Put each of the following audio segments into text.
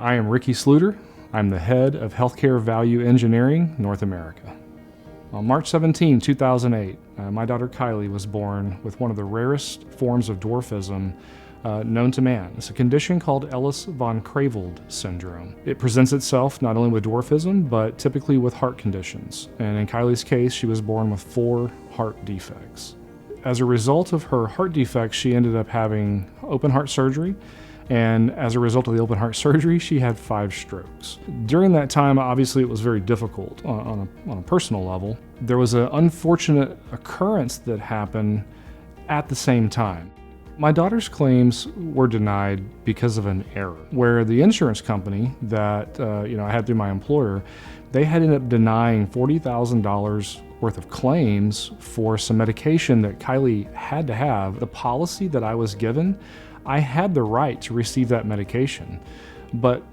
I am Ricky Sluter. I'm the head of Healthcare Value Engineering, North America. On March 17, 2008, my daughter Kylie was born with one of the rarest forms of dwarfism known to man. It's a condition called Ellis von Creveld syndrome. It presents itself not only with dwarfism, but typically with heart conditions. And in Kylie's case, she was born with 4 heart defects. As a result of her heart defects, she ended up having open heart surgery. And as a result of the open heart surgery, she had 5 strokes. During that time, obviously it was very difficult on a personal level. There was an unfortunate occurrence that happened at the same time. My daughter's claims were denied because of an error, where the insurance company that I had through my employer, they had ended up denying $40,000 worth of claims for some medication that Kylie had to have. The policy that I was given, I had the right to receive that medication, but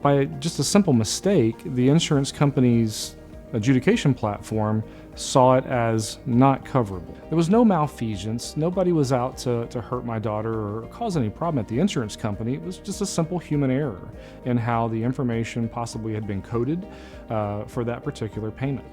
by just a simple mistake, the insurance company's adjudication platform saw it as not coverable. There was no malfeasance. Nobody was out to hurt my daughter or cause any problem at the insurance company. It was just a simple human error in how the information possibly had been coded for that particular payment.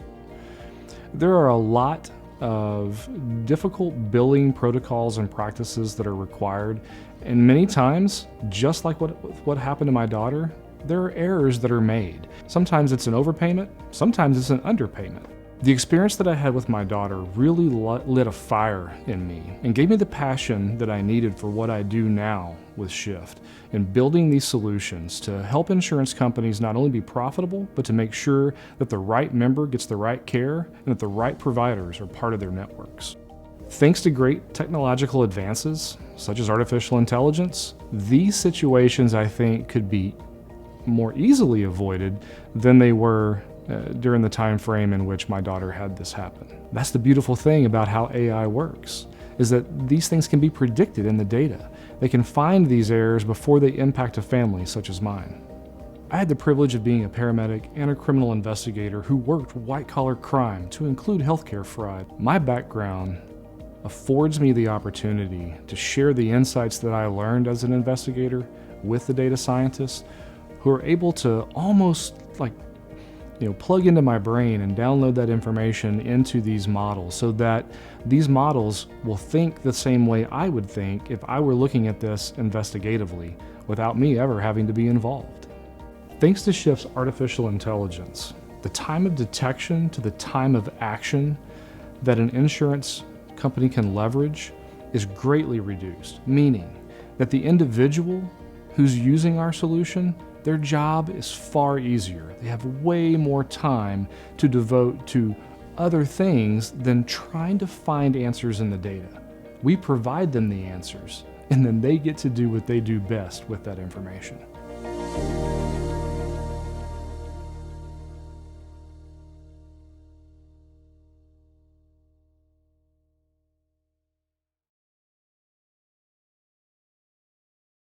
There are a lot of difficult billing protocols and practices that are required, and many times, just like what happened to my daughter, there are errors that are made. Sometimes it's an overpayment, sometimes it's an underpayment. The experience that I had with my daughter really lit a fire in me and gave me the passion that I needed for what I do now with Shift, in building these solutions to help insurance companies not only be profitable, but to make sure that the right member gets the right care and that the right providers are part of their networks. Thanks to great technological advances, such as artificial intelligence, these situations, I think, could be more easily avoided than they were during the time frame in which my daughter had this happen. That's the beautiful thing about how AI works, is that these things can be predicted in the data. They can find these errors before they impact a family such as mine. I had the privilege of being a paramedic and a criminal investigator who worked white-collar crime, to include healthcare fraud. My background affords me the opportunity to share the insights that I learned as an investigator with the data scientists, who are able to almost plug into my brain and download that information into these models so that these models will think the same way I would think if I were looking at this investigatively without me ever having to be involved. Thanks to Shift's artificial intelligence, the time of detection to the time of action that an insurance company can leverage is greatly reduced, meaning that the individual who's using our solution, their job is far easier. They have way more time to devote to other things than trying to find answers in the data. We provide them the answers, and then they get to do what they do best with that information.